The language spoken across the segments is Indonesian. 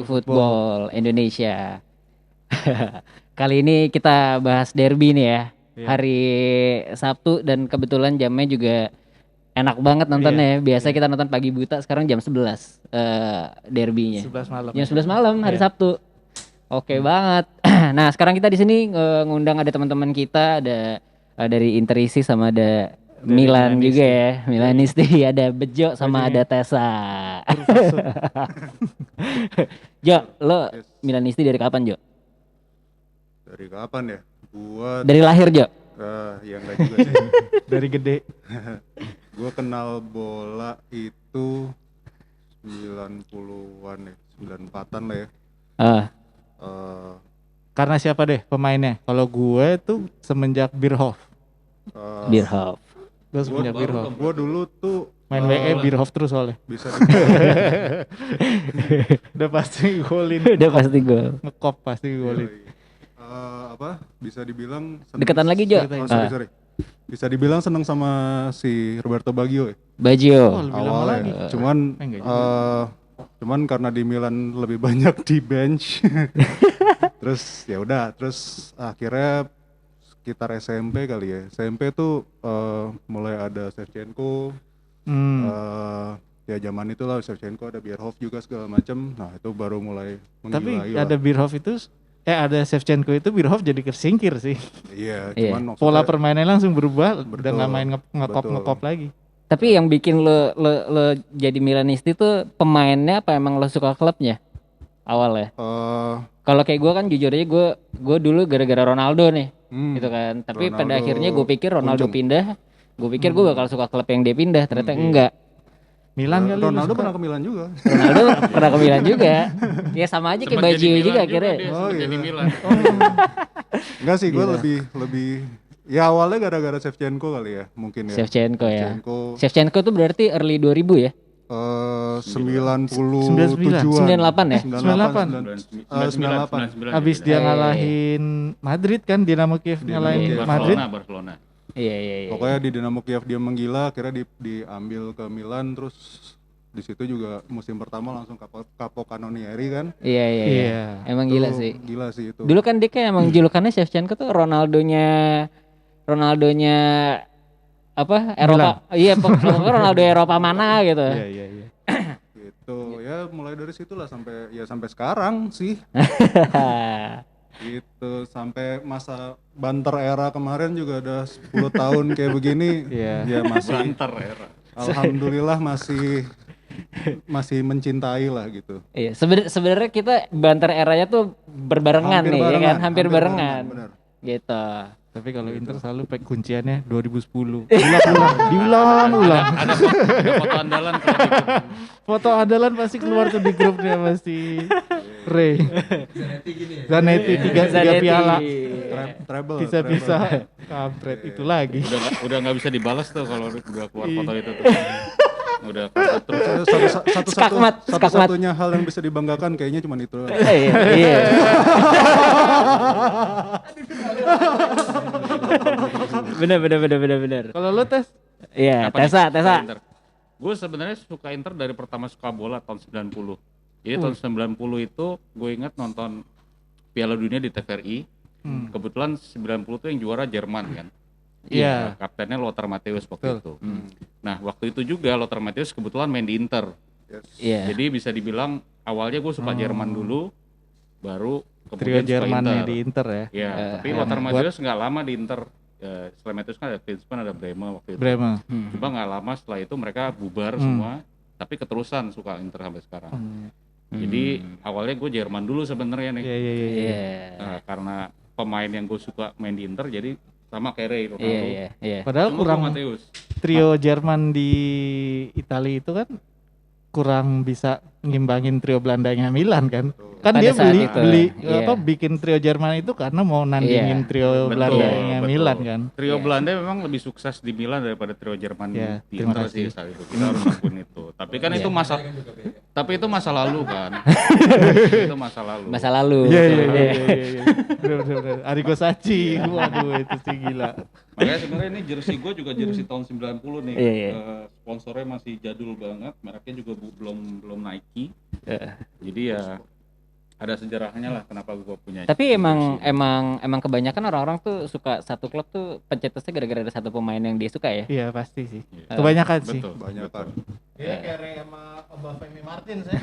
Football Indonesia. Kali ini kita bahas derby nih ya. Iya. Hari Sabtu dan kebetulan jamnya juga enak banget nontonnya. Biasa kita nonton pagi buta, sekarang jam 11 derbynya. 11 malam. Jam 11 malam hari Iya. Sabtu. Oke banget. Nah, sekarang kita di sini ngundang ada teman-teman kita, ada dari Interisi sama ada Milan Milanisti. juga ya. Milanisti ada Bejo sama Ini ada Tessa. Profesor. Jo, lo Yes. Milanisti dari kapan, Jo? Dari kapan ya? Gua Dari lahir, Jo. ya enggak juga sih. Dari gede. Gua kenal bola itu 90-an ya, 94-an lah ya. Ah, Eh, Karena siapa deh pemainnya? Kalau gue tuh semenjak Bierhoff. eh, Bierhoff. Gue semenjak Bierhoff. gua dulu tuh Main WE Bierhoff terus soalnya. bisa dibilang, Udah pasti golin. Udah pasti gol. Ngekop pasti golin. bisa dibilang seneng- Deketan lagi, Jo. Oh, sorry. Bisa dibilang seneng sama si Roberto Baggio ya. Oh, Baggio. lebih lama Awalnya. lagi. Cuman enggak juga. cuman karena di Milan lebih banyak di bench. Terus ya udah, terus akhirnya sekitar SMP kali ya. SMP tuh mulai ada Shevchenko. Ya zaman itulah Shevchenko, ada Bierhoff juga segala macam. Nah, itu baru mulai Tapi menggilai ada lah. Bierhoff itu ada Shevchenko itu Bierhoff jadi kesingkir sih. Iya, Iya. cuman Pola maksudnya permainan langsung berubah, udah Betul, nggak main ngekop betul. lagi. Tapi yang bikin lo jadi Milanisti tuh pemainnya apa emang lo suka klubnya awalnya? eh, Kalau kayak gue kan jujur aja gue dulu gara-gara Ronaldo nih, gitu kan. Tapi pada Ronaldo akhirnya gue pikir Ronaldo kunjung. pindah, gue pikir gue bakal suka klub yang dia pindah, ternyata enggak. Milan kali lu Ronaldo suka? pernah ke Milan juga. Ronaldo pernah ke Milan juga, ya sama aja kayak Baggio juga akhirnya. Jadi Milan. Enggak sih, gue Gila. lebih ya awalnya gara-gara Shevchenko kali ya, mungkin ya. Shevchenko ya. Shevchenko Shevchenko tuh berarti early 2000 ya? 97-an. 98 ya? 98. Habis dia ngalahin Madrid kan, Dinamo Kiev ngalahin Kiev. Madrid. Barcelona. Iya. Pokoknya di Dinamo Kiev dia menggila, akhirnya diambil ke Milan, terus di situ juga musim pertama langsung Capocannonieri kan. Iya. Iya. Emang Itu gila sih. Gila sih itu. Dulu kan dia kayak emang julukannya Shevchenko tuh Ronaldonya apa Eropa. Iya, pokoknya Ronaldo Eropa mana gitu. Iya. Gitu. Ya mulai dari situlah sampai sekarang sih. Gitu, sampai masa banter era kemarin juga udah 10 tahun kayak begini. Iya. Ya masih Banter era. alhamdulillah masih mencintai lah gitu. Iya, sebenarnya kita banter eranya tuh berbarengan nih, ya kan? Hampir barengan. Bener. Gitu. Tapi kalau Inter selalu pakai kunciannya 2010. Diulang. Ada foto andalan kalau di grup. Foto andalan pasti keluar tuh di grupnya pasti. Ray. Zanetti tiga Zanetti. piala. Treble. Bisa kampret itu lagi. Udah nggak bisa dibalas tuh kalau udah keluar foto itu tuh. Udah kalah terus. Skakmat. Satu-satunya hal yang bisa dibanggakan kayaknya cuma itu. Iya. Bener. Kalau lo tes Iya, Apa nih? Tessa. Inter. Gue sebenarnya suka Inter dari pertama suka bola tahun 90. Jadi tahun 90 itu gue ingat nonton Piala Dunia di TVRI. Kebetulan 90 itu yang juara Jerman kan. Iya. Kaptennya Lothar Matthäus waktu Betul. itu. Nah, waktu itu juga Lothar Matthäus kebetulan main di Inter. Iya. Jadi bisa dibilang awalnya gue suka Jerman dulu, baru trio kemudian suka Jermannya Inter. di Inter ya. Ya, tapi Lothar Matthäus nggak lama di Inter. Ya, setelah Matthäus kan ada Klinsmann, ada Bremer waktu itu. Bremen. Cuma nggak lama setelah itu mereka bubar semua, tapi keterusan suka Inter sampai sekarang. Jadi awalnya gue Jerman dulu sebenarnya nih. Iya. Nah, karena pemain yang gue suka main di Inter, jadi sama kayak Ray Ronaldo. Iya. Padahal Cuma kurang gua Matthäus. trio Jerman di Italia itu kan kurang bisa ngimbangin trio Belandanya Milan kan. Kan Pada dia saat beli itu, iya. bikin trio Jerman itu karena mau nandingin trio Belandanya Milan kan. Trio Belanda memang lebih sukses di Milan daripada trio Jerman Iya, di terima Inter sih kasih. saat itu. Kita harus akuin itu. Tapi kan itu itu masa lalu kan. Itu masa lalu. Masa lalu. Iya. Bener. Arrigo Sacchi, waduh itu sih gila. Makanya sebenarnya ini jersey gue juga jersey tahun 90 nih. Iya. Sponsornya masih jadul banget, mereknya juga belum Nike. Iya. Jadi ya ada sejarahnya lah kenapa gue punya. Tapi jersey. emang kebanyakan orang-orang tuh suka satu klub tuh pencetusnya gara-gara ada satu pemain yang dia suka ya. Iya pasti sih. Iya. Kebanyakan sih. Betul. Banyak kan. Iya kayak Ray sama Obafemi Martins ya.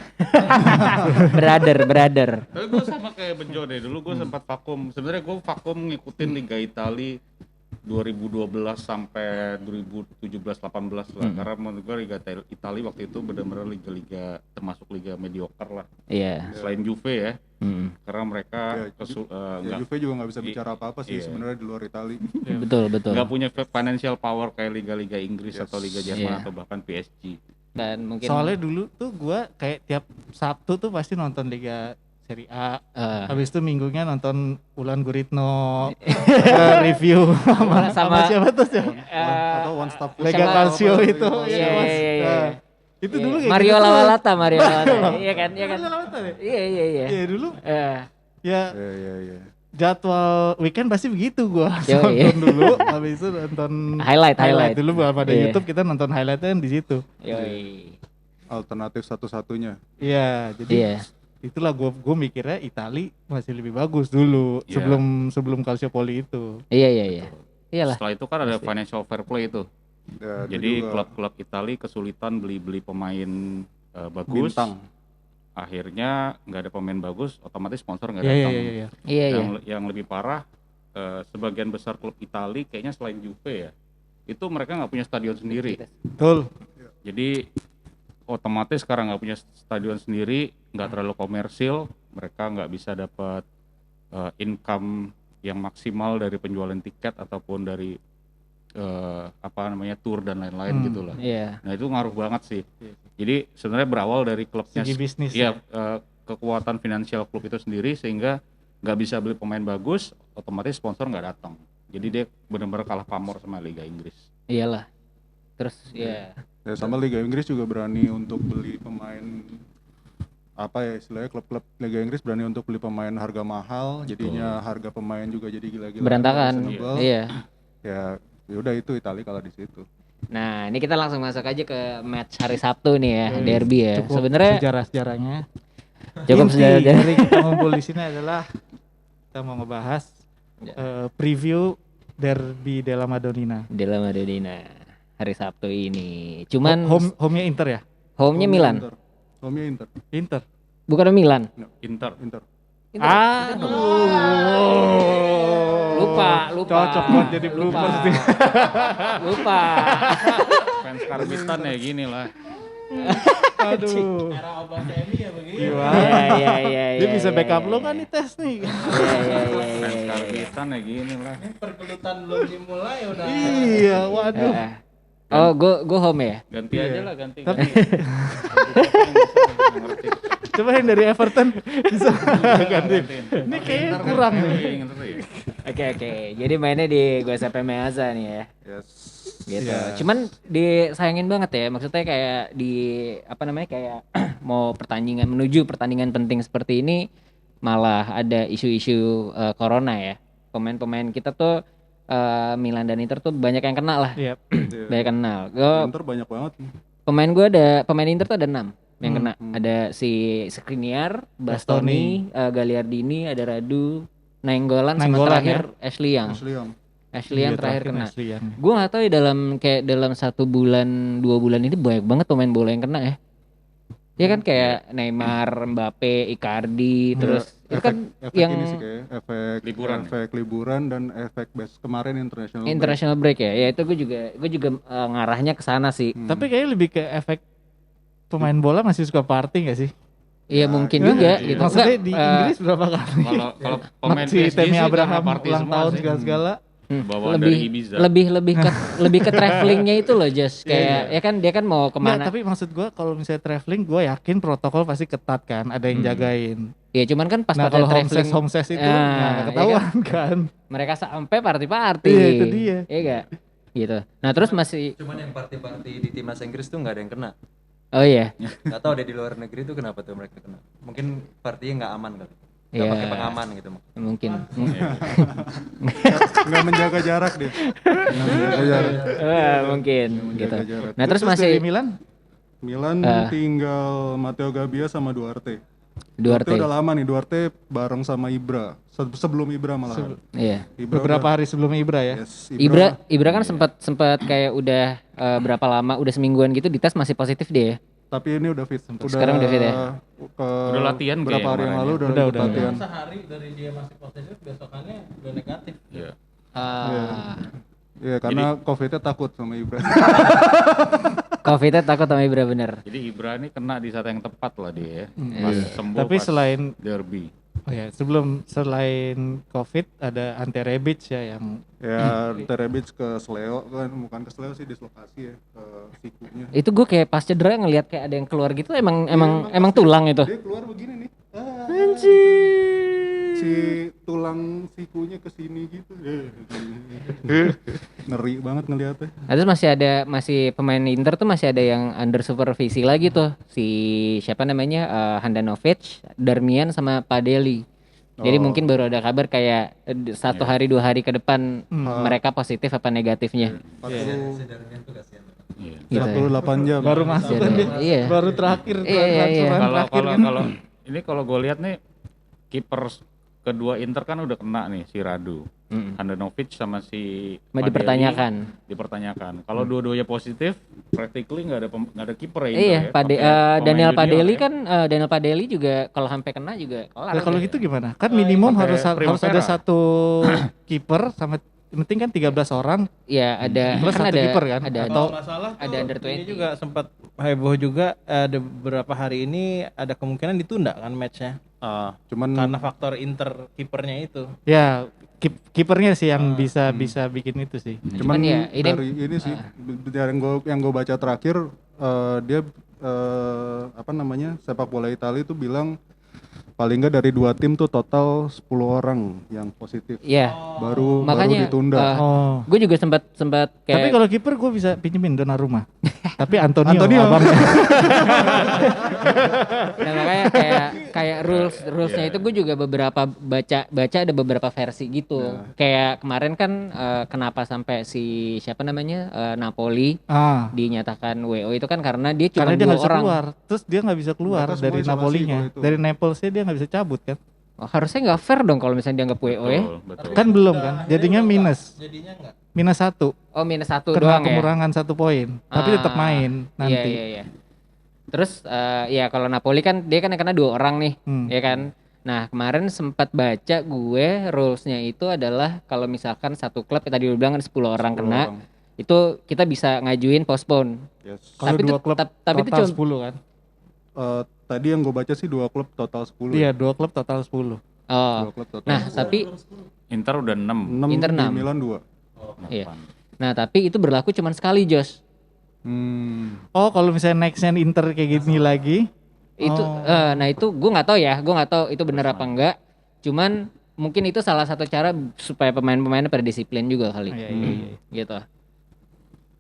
Brother. Tapi gue sama kayak Bejo deh, dulu gue sempat vakum. Sebenarnya gue vakum ngikutin Liga Italia 2012 sampai 2017-18 lah. Karena menurut gue Liga Italia waktu itu benar-benar liga-liga termasuk liga mediocre lah. Iya. Selain Juve ya, karena mereka Ya, ya Juve juga nggak bisa bicara apa-apa sih sebenarnya di luar Italia. Betul. nggak punya financial power kayak liga-liga Inggris atau Liga Jerman Iya. atau bahkan PSG. Dan mungkin Soalnya dulu tuh gua kayak tiap Sabtu tuh pasti nonton Liga Serie A. Habis itu minggunya nonton Ulan Guritno review sama siapa tuh ya? Atau One Stop Lega Sama- Calcio itu. Iya, Mas. iya. Nah, itu dulu kayak Mario gitu. Lawalata. Iya kan? Mario Lawalata ya? Iya. Iya dulu Eh, ya Iya. jadwal weekend pasti begitu gua Yoi. nonton dulu, habis itu nonton Highlight. dulu belum ada Iya. YouTube, kita nonton highlightnya di situ. Yoi. Alternatif satu-satunya. Iya, jadi Iya. itulah gua mikirnya Itali masih lebih bagus dulu Iya. sebelum Calciopoli itu. Iya. Iyalah. Setelah itu kan ada financial fair play itu. Ya, itu Jadi juga klub-klub Italia kesulitan beli pemain bagus. bintang. Akhirnya nggak ada pemain bagus, otomatis sponsor nggak Iya, datang. iya. Iya. Yang lebih parah, sebagian besar klub Italia kayaknya selain Juve ya, itu mereka nggak punya stadion sendiri. Betul. Jadi otomatis sekarang nggak punya stadion sendiri, nggak terlalu komersil, mereka nggak bisa dapat income yang maksimal dari penjualan tiket ataupun dari tour dan lain-lain gitulah. Iya. Nah itu ngaruh banget sih. Jadi sebenarnya berawal dari klubnya, Segi bisnis. iya, kekuatan finansial klub itu sendiri sehingga nggak bisa beli pemain bagus, otomatis sponsor nggak datang. Jadi dia benar-benar kalah pamor sama Liga Inggris. Iyalah. Terus ya. Ya sama Liga Inggris juga berani untuk beli pemain istilahnya klub-klub Liga Inggris berani untuk beli pemain harga mahal, jadinya harga pemain juga jadi gila-gila Berantakan. reasonable. Iya. Ya udah itu Italia kalah di situ. Nah, ini kita langsung masuk aja ke match hari Sabtu nih ya, Yoi. derby ya. Cukup Sebenarnya sejarah-sejarahnya. cukup Inti sejarah. dari kita ngumpul di sini adalah kita mau ngebahas preview Derby della Madonnina. Della Madonnina hari Sabtu ini. Cuman Home-nya Inter ya? home-nya Milan. Home-nya Inter. Inter. Bukan Milan. Inter. Lupa. Cocok banget jadi bloopers nih. Lupa. Fans karbitan ya gini lah. Aduh. Iya. Dia bisa backup lo kan nih tes nih. Fans karbitan ya gini lah. Iya, waduh. Oh, gue home ya. Ganti aja lah, ganti. Tapi- Ngerti. Coba yang dari Everton bisa ganti. Ini kayaknya kurang nih. Oke. Jadi mainnya di Giuseppe Meazza nih ya. Yes. Gitu. Iya. Cuman disayangin banget ya. Maksudnya kayak kayak mau menuju pertandingan penting seperti ini malah ada isu-isu corona ya. Pemain-pemain kita tuh Milan dan Inter tuh banyak yang kena lah. Iya. Banyak yang kena. Inter banyak banget. Pemain Inter tuh ada 6 yang kena. Ada si Skriniar, Bastoni, Gagliardini, ada Radu, Nainggolan sama Nainggolan terakhir Ashley Young. Ashley Young Iya, terakhir kena. Ashley Young. Gue nggak tahu ya dalam 1 bulan 2 bulan ini banyak banget pemain bola yang kena ya. Ya kan kayak Neymar, Mbappe, Icardi, terus itu kan efek yang ini sih kayak efek liburan dan efek kemarin international break ya. Ya itu gue juga ngarahnya ke sana sih. Tapi kayaknya lebih ke efek pemain bola masih suka party gak sih? Iya mungkin juga iya. gitu. Maksudnya Enggak, di Inggris berapa kali? Kalau pemain Si PSG Temi sih Abraham karena party ulang semua tahun sih. segala-segala. Bawaan dari Ibiza. lebih ke travelingnya itu loh Just kayak ya kan dia kan mau Nggak, kemana. tapi maksud gue kalau misalnya traveling, gue yakin protokol pasti ketat kan, ada yang jagain. Ya cuman kan pas Nah pada kalau traveling home says itu Nah, nggak ya ketahuan kan. mereka sampai party. Iya, itu dia. Iya enggak? Gitu. Nah, terus masih Cuman yang party-party di timnas Inggris tuh nggak ada yang kena. oh iya. Nggak tahu deh di luar negeri tuh kenapa tuh mereka kena. Mungkin partinya nggak aman kali. Nggak Iya. pakai pengaman gitu. Mungkin. nggak menjaga jarak dia. Nggak menjaga jarak. Mungkin gitu. Menjaga jarak. Nah, terus dari masih Milan, Milan tinggal Matteo Gabbia sama Duarte. Duarte. udah lama nih, Duarte bareng sama Ibra. Sebelum Ibra malahan. Iya. Ibra Beberapa udah- hari sebelum Ibra ya. Yes, Ibra kan sempat kayak udah berapa lama, udah semingguan gitu dites masih positif dia ya. Tapi ini udah fit. Sekarang udah fit ya? Udah latihan berapa kayak hari yang kemarin lalu ya? udah Udah. latihan. Sehari dari dia masih positif, besokannya udah negatif. Iya. Iya, karena COVID-nya takut sama Ibra. Covid-nya takut sama Ibra bener. Jadi Ibra ini kena di saat yang tepat lah dia ya. Iya. Pas sembuh Tapi pas selain derby. Oh ya, selain COVID ada anti rabies ya yang Ya, Terebic ke Sleo kan, bukan ke Sleo sih, dislokasi ya, ke sikunya. Itu gue kayak pas cedera ngelihat kayak ada yang keluar gitu, emang tulang itu. Dia keluar begini nih. Anjir. Si tulang sikunya ke sini gitu. Ngeri banget ngeliatnya. Nah, terus masih pemain Inter tuh masih ada yang under supervisi lagi tuh. Si siapa namanya? Handanovic, Darmian sama Padeli. Jadi mungkin baru ada kabar kayak 1 hari 2 hari ke depan mereka positif apa negatifnya. 48 jam. baru masuk kan dia. Iya. Baru terakhir Iya. transferan terakhir kan. Kalau gue lihat nih kiper kedua Inter kan udah kena nih si Radu. Handanovic sama si Padeli dipertanyakan. Kalau dua-duanya positif, practically nggak ada kiper ya. Iya, Inter ya. Pakai Daniel pemain junior Padeli ya. kan Daniel Padeli juga kalau sampai kena juga kelar. Nah, kalau gitu gimana? Kan minimum pakai harus ada Primavera. satu kiper sama yang penting kan 13 orang. Iya, ada Plus kan satu kiper kan? Ada Atau Kalau nggak salah ada tuh under ini 20. juga sempat heboh juga, ada beberapa hari ini ada kemungkinan ditunda kan matchnya Cuman karena faktor Inter kipernya itu. Ya kipernya sih yang bisa bikin itu sih. cuman ya, ini- dari ini sih dari yang gue baca terakhir dia apa namanya, sepak bola Italia itu bilang paling nggak dari 2 tim tuh total 10 orang yang positif. Iya. Baru Makanya ditunda. Oh. gue juga sempat Tapi kayak kalau kiper gue bisa pinjemin Donnarumma. Tapi Antonio. Antonio. abangnya. nah, makanya kayak rulesnya itu gue juga baca ada beberapa versi gitu. Kayak kemarin kan kenapa sampai si siapa namanya Napoli dinyatakan WO itu kan karena dia cuma Karena dia 2 nggak bisa orang. keluar. Terus dia nggak bisa keluar Mereka semua dari isolasi Napolinya. kalau itu. Dari Naplesnya dia nggak bisa cabut kan? Oh, harusnya nggak fair dong kalau misalnya dianggap WO ya. Betul. Kan belum kan? Jadinya minus. Jadinya enggak. Minus 1. Oh -1 Karena doang ya. pengurangan 1 poin. Tapi tetap main nanti. Iya. Terus ya kalau Napoli kan dia kan kena 2 orang nih, ya kan. Nah kemarin sempat baca gue rulesnya itu adalah kalau misalkan satu klub tadi lu bilang kan 10 orang kena, itu kita bisa ngajuin postpone. Yes. Kalau Tapi 2 itu- klub tapi itu total cuma- 10 kan? Tadi yang gue baca sih 2 klub total 10. Iya, 2 klub total 10. Oh. 2 klub total. Nah tapi Inter udah 6. 6 Inter di 6. Milan 2. iya. Nah tapi itu berlaku cuma sekali Jos. Oh, kalau misalnya nextnya Inter kayak gini lagi, Itu nah itu gue nggak tahu ya, gue nggak tahu itu benar apa enggak. Cuman mungkin itu salah satu cara supaya pemain-pemainnya pada disiplin juga kali. Gitu.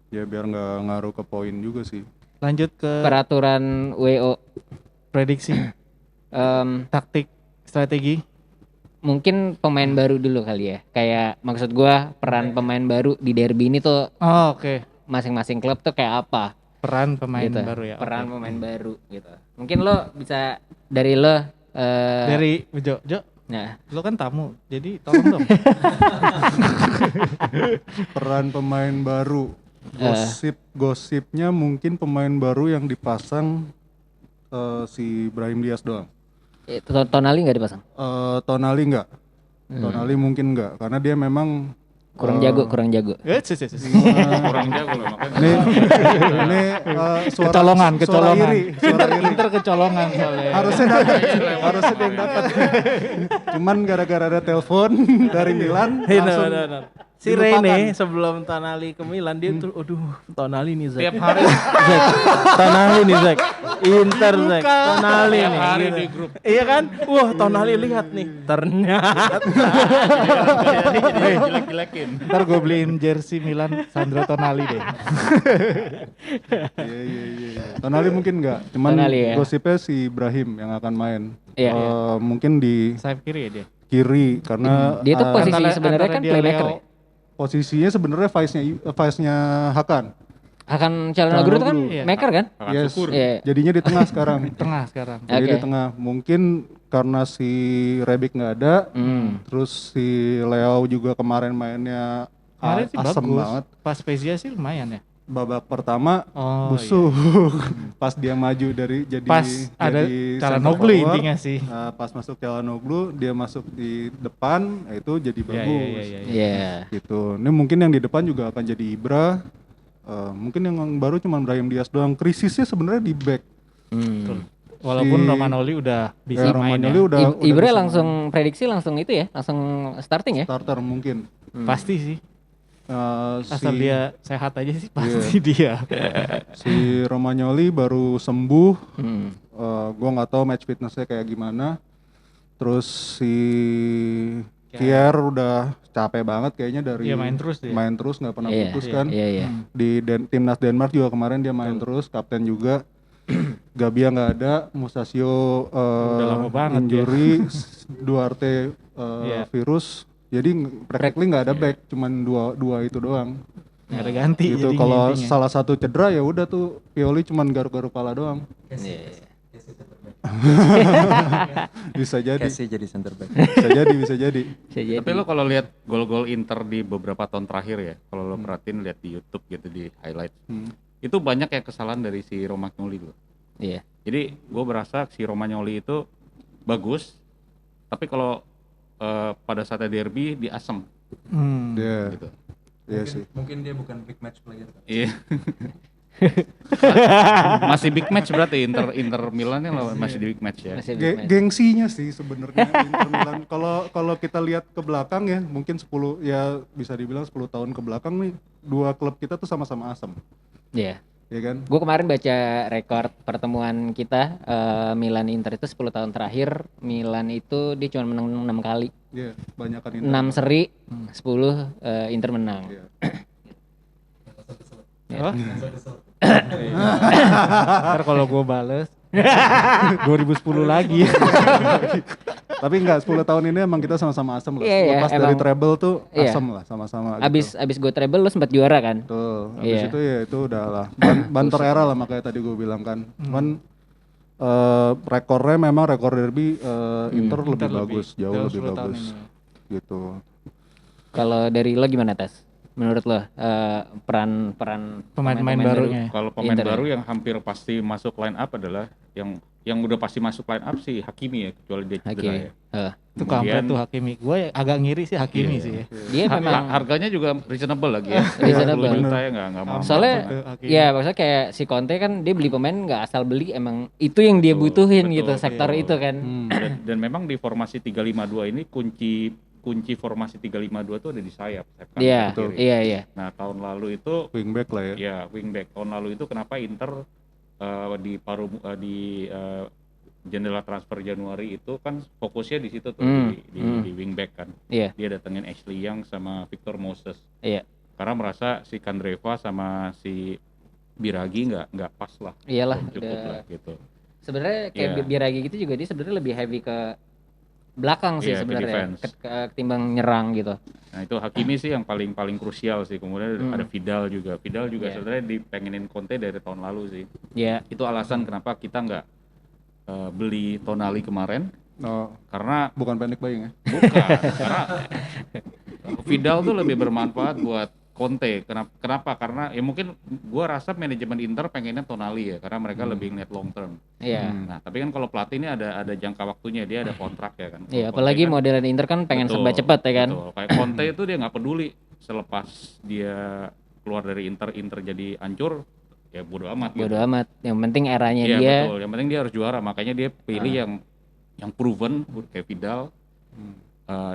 Ya biar nggak ngaruh ke poin juga sih. lanjut ke Peraturan WO prediksi, taktik, strategi. mungkin pemain baru dulu kali ya. Kayak maksud gua peran pemain baru di derby ini tuh Oh, oke. masing-masing klub tuh kayak apa Peran pemain gitu. baru ya. Peran oke. pemain baru gitu. Mungkin lo bisa dari lo Dari Jo, nah, lo kan tamu, jadi tolong dong. Peran pemain baru. Gosipnya mungkin pemain baru yang dipasang si Brahim Diaz doang. Tonali nggak dipasang? Tonali enggak. Tonali mungkin enggak karena dia memang Kurang jago. kurang jago loh makanya. ini suara Kecolongan. Suara iri. Inter kecolongan soalnya. Harusnya dia yang dapat. Cuman gara-gara ada telepon dari Milan langsung Si dilupakan. Rene sebelum Tonali ke Milan dia tuh aduh Tonali nih Zek. Tiap hari Zek. Tonali nih Zek. Inter Zek. Tonali tiap nih. hari gitu. di grup. Iya kan? Wah, Tonali lihat nih. Ternyata Jadi jelek-jelekin. Ntar gue beliin jersey Milan Sandro Tonali deh. Iya. Tonali mungkin enggak. Cuman Tonali ya. gosipnya si Ibrahim yang akan main. Iya. Mungkin di Sayap kiri ya dia. kiri karena Dia tuh posisi antara- sebenarnya antara kan dia playmaker Leo. ya. posisinya sebenarnya vice-nya Hakan. Hakan Calhanoglu itu kan Iya. maker kan? Akan Yes. syukur. Iya. Jadinya di tengah sekarang. Tengah sekarang. Jadi Oke. di tengah mungkin karena si Rebic nggak ada, terus si Leo juga kemarin mainnya Kemarin sih asem bagus. banget. Pas Spezia sih lumayan ya. Babak pertama Oh, busuk. Pas dia maju dari jadi Pas ada jadi Calhanoglu center forward, intinya sih. pas masuk Calhanoglu dia masuk di depan, itu jadi bagus. Iya. Gitu. Ini mungkin yang di depan juga akan jadi Ibra. Mungkin yang baru cuma Brahim Diaz doang. Krisisnya sebenarnya di back. Walaupun Si- Romagnoli udah bisa main Romagnoli ya. udah Ibra bisa langsung prediksi langsung itu ya, langsung starting ya. starter mungkin. Pasti sih. Asal Si- dia sehat aja sih pasti dia. si Romagnoli baru sembuh. Hmm. Gua nggak tahu match fitnessnya kayak gimana. Terus si Kier udah capek banget kayaknya dari Iya, main terus dia. main terus nggak pernah Iya, putus kan. Iya. Di timnas Denmark juga kemarin dia main terus, kapten juga. Gabia nggak ada, Musasio Udah lama banget injury, Duarte Iya. virus. Jadi practically nggak ada back, cuman dua itu doang. Nggak ada ganti Gitu. jadinya Kalau intinya. salah satu cedera ya udah tuh Pioli cuman garuk-garuk kepala doang. Iya. Bisa jadi, Casey jadi center back. bisa jadi, bisa jadi. Bisa jadi. Tapi lo kalau lihat gol-gol Inter di beberapa tahun terakhir ya, kalau lo perhatiin lihat di YouTube gitu di highlight, itu banyak ya kesalahan dari si Romagnoli lo. Iya. Jadi gue berasa si Romagnoli itu bagus, tapi kalau pada saatnya derby di asem Dia, gitu. iya sih. Mungkin dia bukan big match player. Iya. Masih big match berarti Inter Milan yang masih di big match ya. Masih big match. Gengsinya sih sebenarnya Inter Milan. Kalau kita lihat ke belakang ya, mungkin 10 ya bisa dibilang 10 tahun ke belakang nih, dua klub kita tuh sama-sama asem. Iya. Ya kan? Gue kemarin baca rekor pertemuan kita Milan Inter itu 10 tahun terakhir Milan itu dia cuma menang 6 kali. Iya, banyakan Inter. 6 seri, 10 Inter menang. Iya. Apa? Ntar kalau gue bales 2010 lagi. Tapi enggak, 10 tahun ini emang kita sama-sama asem lah. Iya, iya, Lepas dari emang. treble tuh Iya. asem lah sama-sama gitu. Abis gue treble lu sempat juara kan? Tuh, habis Iya. itu ya itu udah lah. Banter era lah makanya tadi gue bilang kan. Cuman rekornya memang rekor derby Inter lebih bagus, jauh lebih 10 tahun bagus. ini. Gitu. Kalau dari lo gimana Tes? Menurut lo peran Pemain-pemain barunya. Kalau pemain Inter ya? baru yang hampir pasti masuk line up adalah yang udah pasti masuk line up sih Hakimi ya, kecuali dia cedera Hakimi. ya. Itu kampret Kemudian- tuh Hakimi. Gue agak ngiri sih Hakimi Iya. sih ya. Dia memang Harganya juga reasonable lagi ya. Reasonable. 10 juta ya nggak mahal. soalnya Betul, Hakimi. ya maksudnya kayak si Conte kan dia beli pemain nggak asal beli, emang itu yang dia butuhin betul, gitu sektor betul. itu kan. Dan memang di formasi 352 ini kunci formasi 352 itu ada di sayap kanan Iya, dan kiri. iya. Nah, tahun lalu itu Wingback lah ya. ya wingback. Tahun lalu itu kenapa Inter di jendela transfer Januari itu kan fokusnya di situ tuh di wingback kan. Iya. Dia datengin Ashley Young sama Victor Moses. Iya. Karena merasa si Kandreva sama si Biragi nggak pas lah. Iyalah, Belum cukup udah. lah gitu. Sebenarnya kayak Iya. Biragi gitu juga dia sebenarnya lebih heavy ke belakang sih Iya, ke sebenarnya, defense. ketimbang nyerang gitu. Nah itu Hakimi sih yang paling krusial sih. Kemudian ada Vidal juga. Vidal juga Iya. sebenarnya dipengenin Conte dari tahun lalu sih. Iya. Itu alasan kenapa kita nggak beli Tonali kemarin, Oh, karena bukan panic buying ya. bukan karena Vidal tuh lebih bermanfaat buat Conte. Kenapa? Karena ya mungkin gua rasa manajemen Inter pengennya Tonali ya, karena mereka lebih ngeliat long term. Iya. Nah tapi kan kalau pelatih ini ada jangka waktunya, dia ada kontrak ya kan. Iya, Kalau apalagi Conte kan- modelan Inter kan pengen Betul, serba cepat ya kan. betul. Kayak Conte itu dia nggak peduli selepas dia keluar dari Inter jadi hancur, ya bodo amat. Bodo amat. Yang penting eranya Iya dia. betul. Yang penting dia harus juara. Makanya dia pilih yang proven kayak Vidal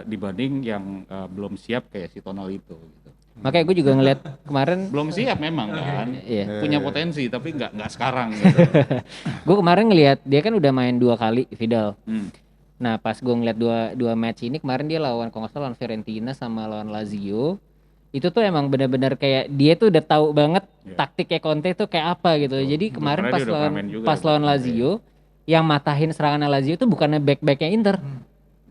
dibanding yang belum siap kayak si Tonali itu. Gitu. Makanya gue juga ngeliat kemarin Belum siap memang kan. Iya. Punya potensi tapi nggak sekarang. Gitu. gue kemarin ngeliat dia kan udah main 2 kali Vidal. Hmm. Nah pas gue ngeliat dua match ini kemarin dia lawan kalau nggak salah lawan Fiorentina sama lawan Lazio, itu tuh emang benar-benar kayak dia tuh udah tahu banget Iya. taktiknya Conte tuh kayak apa gitu. Jadi kemarin karena pas dia udah lawan pernah main juga pas ya, lawan Conte. Lazio yang matahin serangan Lazio itu bukannya back-backnya Inter,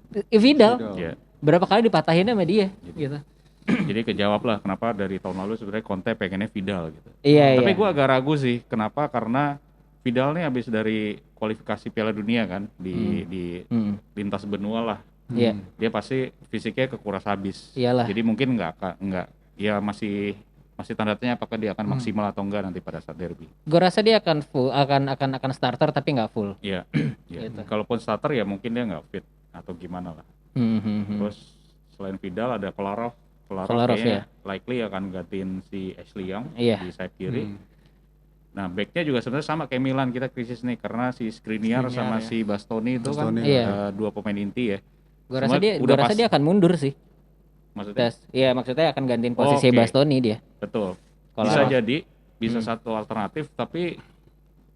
Vidal. Vidal. Iya. Berapa kali dipatahin sama dia gitu. Jadi kejawab lah kenapa dari tahun lalu sebenarnya Conte pengennya Vidal gitu. Iya, Tapi iya. gue agak ragu sih, kenapa? Karena Vidal nih habis dari kualifikasi Piala Dunia kan di lintas benua lah. Iya. Dia pasti fisiknya kekuras habis. Iyalah. Jadi mungkin nggak ya masih tanda tanya apakah dia akan maksimal atau enggak nanti pada saat derby. Gue rasa dia akan full, akan starter tapi nggak full. Iya. Ya. Gitu. Kalaupun starter ya mungkin dia nggak fit atau gimana lah. Terus selain Vidal ada Kolarov Kolarov, kayaknya likely akan gantiin si Ashley Young Iya. di sayap kiri. Nah, backnya juga sebenarnya sama kayak Milan, kita krisis nih karena si Skriniar sama si Bastoni itu kan Iya. dua pemain inti ya. Gue rasa Semua dia akan mundur sih. Maksudnya Iya, maksudnya akan gantiin posisi oke. Bastoni dia. betul. Kolarov. Bisa jadi, bisa satu alternatif, tapi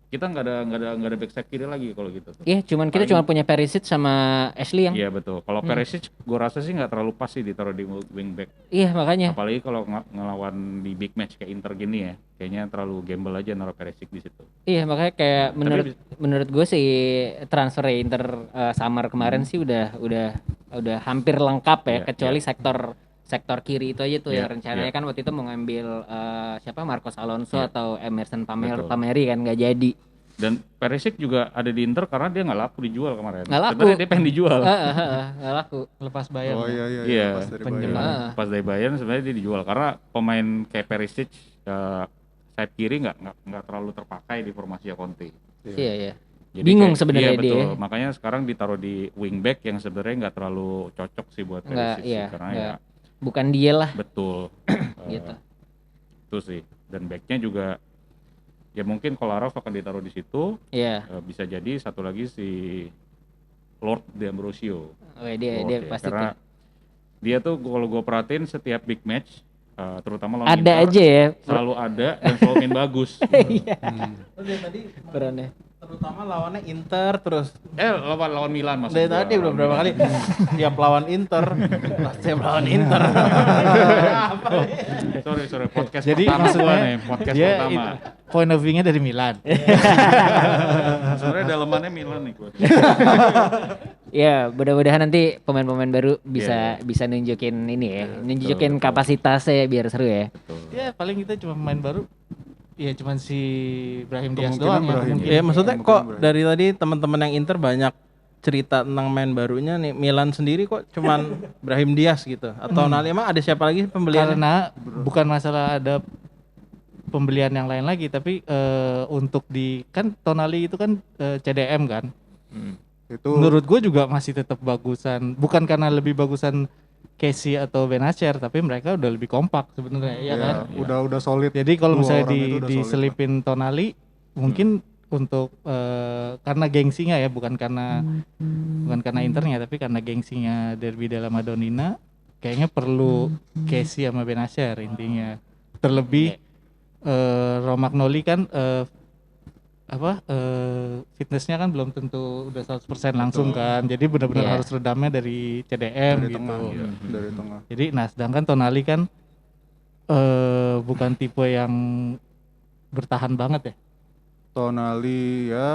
kita nggak ada back sayap kiri lagi kalau gitu tuh. Iya, kita cuma punya Perisic sama Ashley yang. Iya betul. Kalau Perisic, gue rasa sih nggak terlalu pas sih ditaruh di wing back. Iya, makanya. Apalagi kalau ngelawan di big match kayak Inter gini ya, kayaknya terlalu gamble aja naruh Perisic di situ. Iya, makanya kayak menurut gue sih transfer Inter summer kemarin sih udah hampir lengkap ya, Iya, kecuali sektor kiri itu aja tuh Iya, yang rencananya iya. kan waktu itu mau ngambil siapa Marcos Alonso Iya. atau Emerson Betul. Palmieri kan nggak jadi. Dan Perisic juga ada di Inter karena dia nggak laku dijual kemarin. Nggak laku. Sebenarnya dia pengen dijual. Nggak laku. Lepas bayar. Oh iya Iya, pas dari penjelang. Bayern. Pas dari Bayern sebenarnya dia dijual karena pemain kayak Perisic sayap kiri nggak terlalu terpakai di formasi Conte. Iya, iya. Jadi Bingung kayak- sebenarnya iya, dia. betul. Makanya sekarang ditaruh di wingback yang sebenarnya nggak terlalu cocok sih buat Nggak, Perisic iya, sih, karena nggak. ya Bukan dia lah betul. gitu. Itu sih. Dan backnya juga ya mungkin Kolarov akan ditaruh di situ. Iya. Bisa jadi satu lagi si Lord D'Ambrosio. Oh, dia Lord dia ya, pasti karena tuh. dia tuh kalau gue perhatiin setiap big match terutama lawan Ada Inter, aja ya selalu ada dan selalu main bagus. Tadi perannya. terutama lawannya Inter terus Lawan Milan maksud dari gua, tadi lawan beberapa Milan. kali tiap lawan Inter tiap lawan Inter Sorry podcast Jadi pertama gua maksudnya nih, podcast dia pertama. point of view-nya dari Milan. Sebenarnya dalemannya Milan nih gua. Ya, mudah-mudahan nanti pemain-pemain baru Iya. bisa nunjukin ini ya, nunjukin kapasitasnya biar seru ya. Ya paling kita cuma pemain baru. Ya cuman si Brahim Diaz Kemungkinan doang ya. Brahim. Mungkin. ya maksudnya Mungkin kok berarti. dari tadi teman-teman yang Inter banyak cerita tentang main barunya nih Milan sendiri kok cuman Brahim Diaz gitu atau Nali emang ada siapa lagi pembeliannya? Karena bukan masalah ada pembelian yang lain lagi, tapi untuk di kan Tonali itu kan CDM kan. Itu Menurut gue juga masih tetap bagusan, bukan karena lebih bagusan Casey atau Benacer, tapi mereka udah lebih kompak sebenarnya ya kan. udah solid. Jadi kalau Dua misalnya orang itu udah solid diselipin Tonali, mungkin untuk karena gengsinya ya, bukan karena Internya, tapi karena gengsinya Derby della Madonnina, kayaknya perlu Casey sama Benacer intinya. Terlebih Romagnoli kan fitnessnya kan belum tentu udah 100% langsung kan. Jadi benar-benar Iya. harus redamnya dari CDM dari gitu. tengah, dari tengah. Jadi sedangkan Tonali kan bukan tipe yang bertahan banget ya. Tonali ya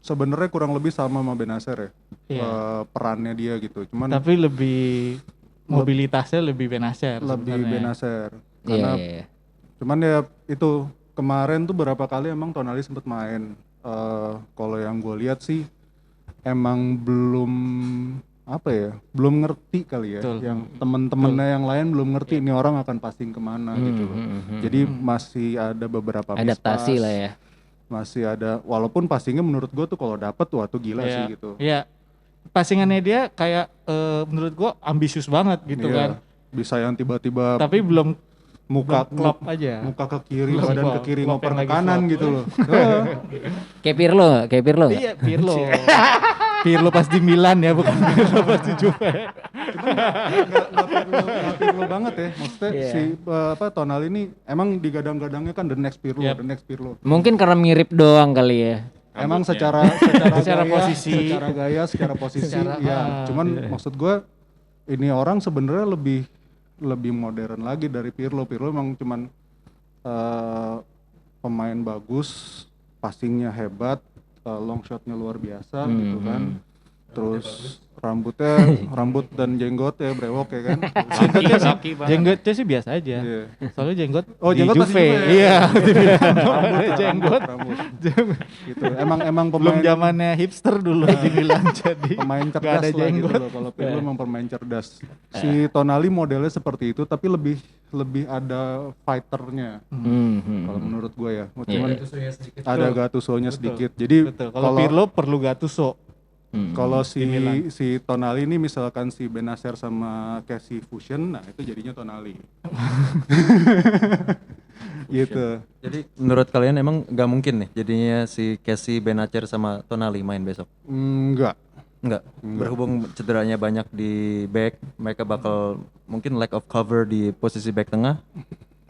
sebenarnya kurang lebih sama Benacer ya. Iya. Perannya dia gitu. Cuman Tapi lebih mobilitasnya lebih Benacer lebih sebenarnya. Benacer. Iya, Karena iya. cuman ya itu kemarin tuh berapa kali emang Tonali sempet main. Kalau yang gue lihat sih emang belum belum ngerti kali ya. Betul. Yang temen-temennya yang lain belum ngerti ini orang akan passing kemana gitu loh. Jadi masih ada beberapa Adaptasi mispass, lah ya. masih ada, walaupun passingnya menurut gue tuh kalau dapet wah tuh gila Iya. sih gitu. Iya. Passingannya dia kayak menurut gua ambisius banget gitu Iya, kan. bisa yang tiba-tiba Tapi belum muka klop aja. muka ke kiri, Belum badan klop, ke kiri, klop ngoper yang ke lagi kanan flop. gitu loh. Kayak Pirlo nggak? Iya, Pirlo. Pirlo pas di Milan ya, bukan Pirlo pas di Juve. Nggak Pirlo banget ya. Maksudnya Iya. si Tonali ini emang digadang-gadangnya kan the next Pirlo, Yap. the next Pirlo. Mungkin karena mirip doang kali ya. Emang Rambutnya. secara gaya, posisi. secara gaya, secara posisi, Secara- ya. Cuman iya. maksud gue ini orang sebenarnya lebih modern lagi dari Pirlo. Pirlo emang cuman pemain bagus, passingnya hebat, long shotnya luar biasa gitu kan. terus rambut dan jenggot ya brewok ya kan. Laki banget. Jenggotnya sih biasa aja. Iya. Soalnya jenggot Oh, di jenggot masih Juve. Juve. Iya, Jenggot. Gitu. Emang belum pemain zamannya hipster dulu di Milan jadi pemain nggak cerdas ada lah gitu jenggot. loh. Kalau Pirlo emang pemain cerdas. Si Tonali modelnya seperti itu tapi lebih ada fighternya. Kalau menurut gue ya. Cuman ada Gattuso-nya sedikit. Jadi Betul. Kalau Pirlo perlu Gattuso. kalau si Tonali ini misalkan si Benacer sama Casey fusion, nah itu jadinya Tonali. Gitu. Jadi menurut kalian emang nggak mungkin nih jadinya si Casey, Benacer sama Tonali main besok? Enggak. Enggak. Berhubung cederanya banyak di back, mereka bakal mungkin lack of cover di posisi back tengah.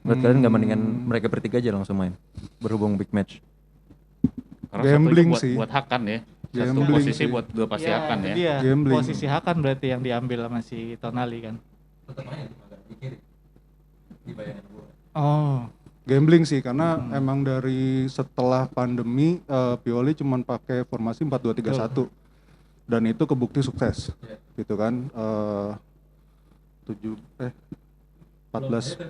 Menurut kalian nggak mendingan mereka bertiga aja langsung main? Berhubung big match. Karena Gambling satunya sih. buat Hakan ya. Satu Gambling posisi sih. buat dua pasti Hakan ya. Dia Gambling. posisi Hakan berarti yang diambil sama si Tonali kan. Tetap main di kiri. Di bayangan gua. Oh. Gambling sih karena emang dari setelah pandemi Pioli cuman pakai formasi 4-2-3-1 dan itu kebukti sukses. Gitu kan. 14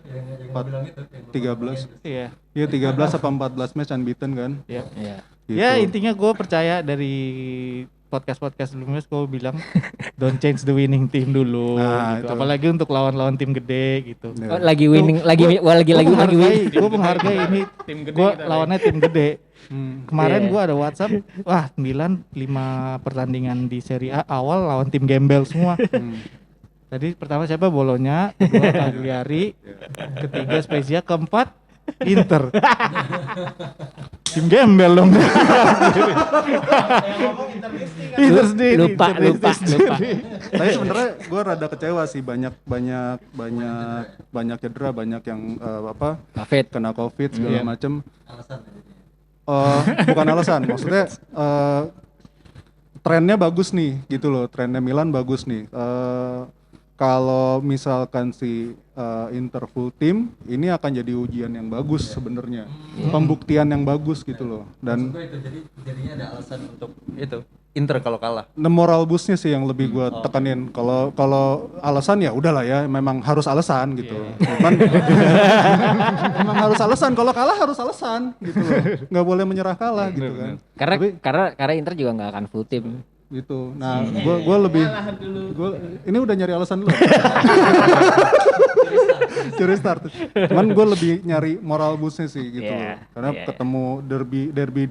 13 Iya. ya 13 apa 14 match unbeaten kan. Iya. Iya. Gitu. Ya intinya gue percaya dari podcast sebelumnya gue bilang don't change the winning team dulu Nah, gitu. itu. Apalagi untuk lawan-lawan tim gede gitu. Ya. Oh, lagi winning, lagi winning. Gue menghargai ini. Tim gede Gue kita, lawannya tim gede. Kemarin Iya. gue ada WhatsApp, wah Milan 5 pertandingan di Serie A awal lawan tim gembel semua. Tadi pertama siapa? Bolonya, kedua Cagliari, ketiga Spezia, keempat Inter. Tim gembel dong. Inter sendiri. Lupa. Tapi sebenarnya gue rada kecewa sih banyak cedera, banyak yang Covid. kena COVID segala Iya. macem. Bukan alasan, maksudnya trennya bagus nih gitu loh, trennya Milan bagus nih. Kalau misalkan si Inter full tim, ini akan jadi ujian yang bagus sebenarnya, pembuktian yang bagus gitu loh. Dan itu jadinya ada alasan untuk itu Inter kalau kalah. moral boostnya sih yang lebih gue tekanin. Kalau alasan ya udahlah ya, memang harus alasan gitu. Cuman memang harus alasan. Kalau kalah harus alasan gitu loh. Nggak boleh menyerah kalah gitu kan. Karena Inter juga nggak akan full tim. Gitu. Nah, gue lebih ini udah nyari alasan dulu. Curi start. Cuman gue lebih nyari moral boostnya sih gitu loh. Karena ketemu derby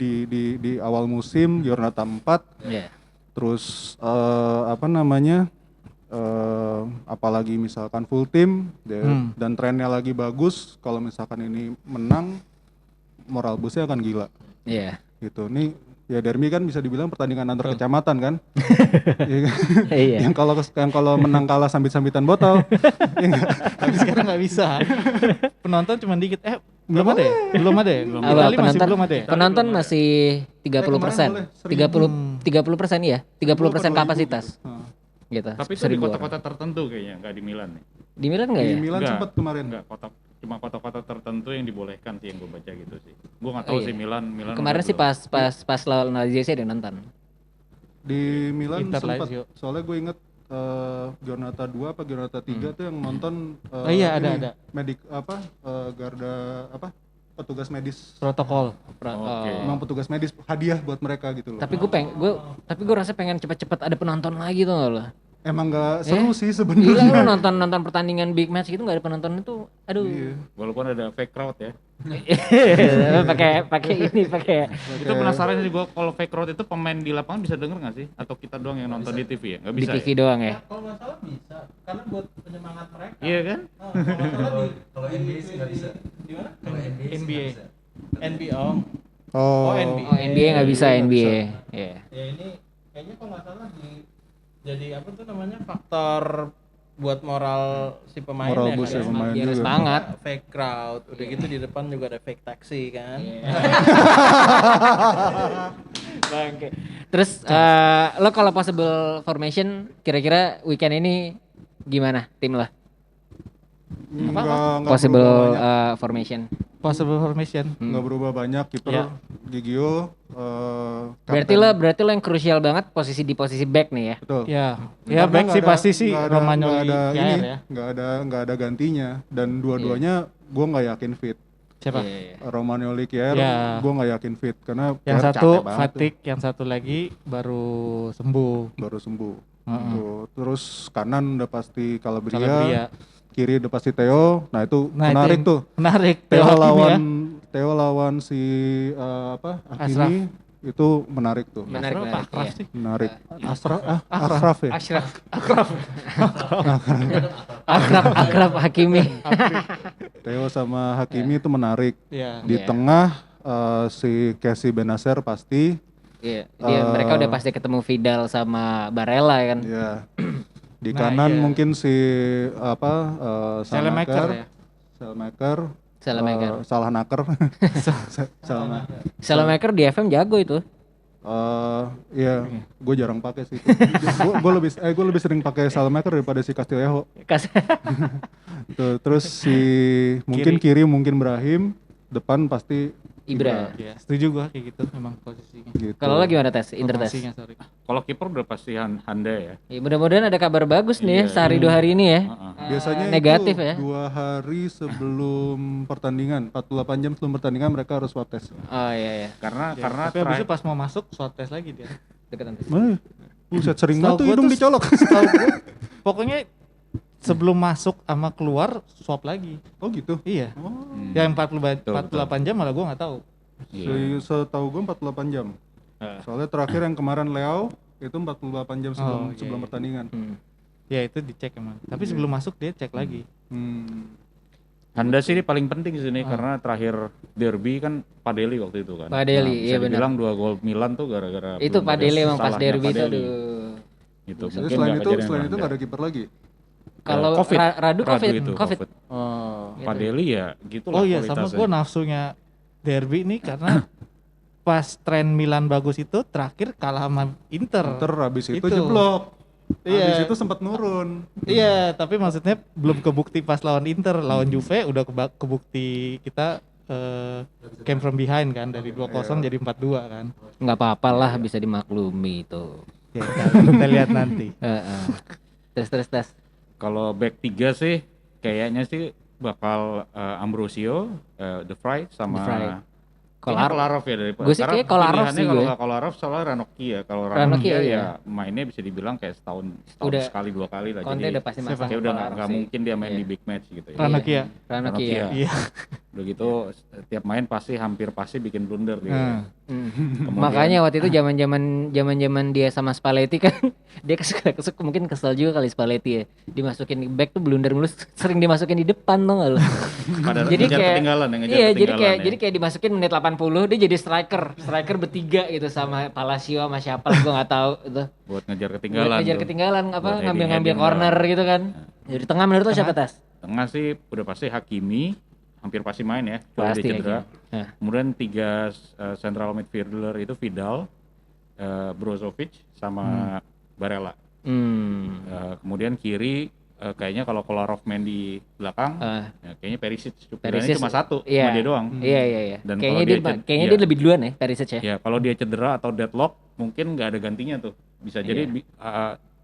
di awal musim Giornata 4. Iya. Terus apalagi misalkan full tim dan trennya lagi bagus, kalau misalkan ini menang moral boostnya akan gila Iya. gitu. Nih ya derby kan bisa dibilang pertandingan antar kecamatan kan. Iya. Yang kalau menang kalah sambit-sambitan botol. Ya nggak? Tapi sekarang nggak bisa. Penonton cuma dikit. Belum ada ya? Belum ada ya? Apa, Itali masih belum ada ya? penonton masih 30%. 30% iya, 30% kapasitas. Gitu. Tapi itu di 1.000 orang. kota-kota tertentu kayaknya, nggak di Milan nih. Di Milan enggak Di ya? Milan Nggak. sempat kemarin. Enggak, cuma kota-kota tertentu yang dibolehkan sih yang gue baca gitu sih. Gue nggak tahu Oh, iya. sih Milan Kemarin udah sih belum. pas lawan Lazio sih ada yang nonton. Di Milan Inter sempat. Lazio. Soalnya gue inget Giornata 2 apa Giornata 3 tuh yang nonton Iya, ada, ini, ada. Medik garda petugas medis. Protokol. Oke. Emang petugas medis hadiah buat mereka gitu loh. Tapi gue rasa pengen cepet-cepet ada penonton lagi tuh loh. Emang nggak seru sih Gila sebenarnya. lu nonton pertandingan big match gitu nggak ada penonton itu, aduh. Iya. Walaupun ada fake crowd ya. pakai Itu penasaran sih gue kalau fake crowd itu pemain di lapangan bisa denger nggak sih? Atau kita doang yang nonton di TV ya? Nggak di bisa TV ya? doang ya. Kalau nggak salah bisa, karena buat penyemangat mereka. Iya kan? Kalau NBA sih nggak bisa. Gimana? Kalau NBA sih NBA. nggak bisa. NBA. Oh, NBA. Oh NBA nggak bisa NBA. Iya. Ya ini kayaknya kalau nggak salah jadi apa tuh namanya faktor buat moral si pemain moral ya boost kan? ya pemain Biar juga. semangat. Fake crowd, udah gitu di depan juga ada fake taxi kan. Bangke. Terus lo kalau possible formation kira-kira weekend ini gimana tim lo? Nggak Possible berubah banyak. formation. Possible formation. Nggak berubah banyak. Kiper Ya. Gigio, Berarti lo yang krusial banget di posisi back nih ya. betul. Ya, Karena ya back nggak sih ada- pasti sih nggak ada- Romagnoli nggak ada Kjaer ini, ya. nggak ada gantinya dan dua-duanya gue nggak yakin fit. Siapa? Iya. Romagnoli Kjaer Ya. gue nggak yakin fit karena Yang Kjaer satu capek banget tuh, fatigue, yang satu lagi baru sembuh. baru sembuh. Heeh. Tuh. Terus kanan udah pasti Calabria. Calabria, kiri udah pasti Theo. Nah itu Nah, itu menarik yang tuh. Menarik. Theo Hakimi lawan ya. Theo lawan si Hakimi itu menarik tuh. Menarik, Ashraf menarik, Akraf iya. sih. Menarik. Ashraf ya. Akrab Hakimi. Theo sama Hakimi itu menarik. Iya. Di Iya. tengah si Casey Benacer pasti. Iya, mereka udah pasti ketemu Vidal sama Barella kan. Ya. Di Nah, kanan iya. mungkin si Salemaker ya. Salemaker. Salah naker. Salah. Salemaker di FM jago itu. Iya, gue jarang pakai sih. Gue lebih sering pakai Salemaker daripada si Castillejo. Tuh, terus si mungkin kiri mungkin Brahim, depan pasti Ibra. Iya, setuju gua kayak gitu memang posisinya. gitu. Kalau lo gimana tes? Inter tes? Formasinya, sorry. Kalau kiper udah pasti Handa ya. Ya, mudah-mudahan ada kabar bagus nih ya, Iya, sehari 2 hari ini ya. Biasanya Negatif itu ya. 2 hari sebelum pertandingan, 48 jam sebelum pertandingan mereka harus swab test. Oh iya iya. Karena Tapi abis itu pas mau masuk swab test lagi dia. Deketan tes. Buset sering Setahu banget tuh gua hidung tuh dicolok. Setahu gua, pokoknya sebelum masuk sama keluar swab lagi. Oh gitu. Iya. Oh. Yang 48 Betul. jam malah gua nggak tahu. Setahu gue 48 jam. Soalnya terakhir yang kemarin Leo itu 48 jam sebelum iya, iya. pertandingan. Ya itu dicek emang. Tapi sebelum masuk dia cek lagi. Handa sih ini paling penting di sini karena terakhir derby kan Padeli waktu itu kan. Padeli, Bisa iya benar. dibilang 2 gol Milan tuh gara-gara Itu belum ada Padeli emang pas salahnya derby itu Padeli. aduh. Gitu. Jadi Mungkin selain nggak itu kejadian nggak Handa. ada kiper lagi. Kalau Covid. Radu Covid. itu, Covid. Oh. Padeli ya gitu Oh lah iya, sama kualitasnya. gua nafsunya derby nih karena pas tren Milan bagus itu terakhir kalah sama Inter. Inter habis itu Itu. jeblok. Iya. Habis itu sempat nurun. Iya, tapi maksudnya belum kebukti pas lawan Inter, lawan Juve udah kebukti kita came from behind kan dari 2-0 jadi 4-2 kan. Nggak apa-apa lah bisa dimaklumi itu. Ya, kita lihat nanti. Heeh. Tes. Kalau back 3 sih kayaknya sih bakal Ambrosio, De Vrij sama De Vrij. Kolarov ya dari Gue sih kayak Kolarov sih kalau gue. nggak Kolarov soalnya Ranocchia ya. Kalau Ranocchia, Ranocchia iya. ya mainnya bisa dibilang kayak setahun Udah. sekali 2 kali lah. Conte Jadi udah pasti masang kayak udah Kolarov nggak sih. mungkin dia main Iya. di big match gitu ya. Ranocchia. Ranocchia. Iya. Udah gitu tiap main hampir pasti bikin blunder dia. Nah. Makanya waktu itu zaman dia sama Spalletti kan dia mungkin kesel juga kali Spalletti ya. Dimasukin back tuh blunder mulu sering dimasukin di depan tuh enggak lu. Pada Jadi ngejar kayak ketinggalan ya, ngejar iya, ketinggalan ya. jadi kayak dimasukin menit 80 dia jadi striker bertiga gitu sama Palacio sama siapa gua enggak tahu itu. Buat ngejar Buat ketinggalan. ngejar tuh. ketinggalan apa Buat ngambil heading-heading corner lah. gitu kan. Jadi tengah menurut lo siapa Tas? Tengah sih udah pasti Hakimi, hampir pasti main ya, kecuali Pasti dia cedera. Hakimi. Nah. Kemudian 3 central midfielder itu Vidal, Brozovic sama Barella. Kemudian kiri kayaknya kalau Kolarov main di belakang, ya kayaknya Perisic. Pilihannya cuma satu, iya. cuma dia doang. Iya. Dan Kayaknya kalau kayaknya iya. dia lebih duluan ya Perisic ya. Ya kalau dia cedera atau deadlock mungkin nggak ada gantinya tuh. Bisa jadi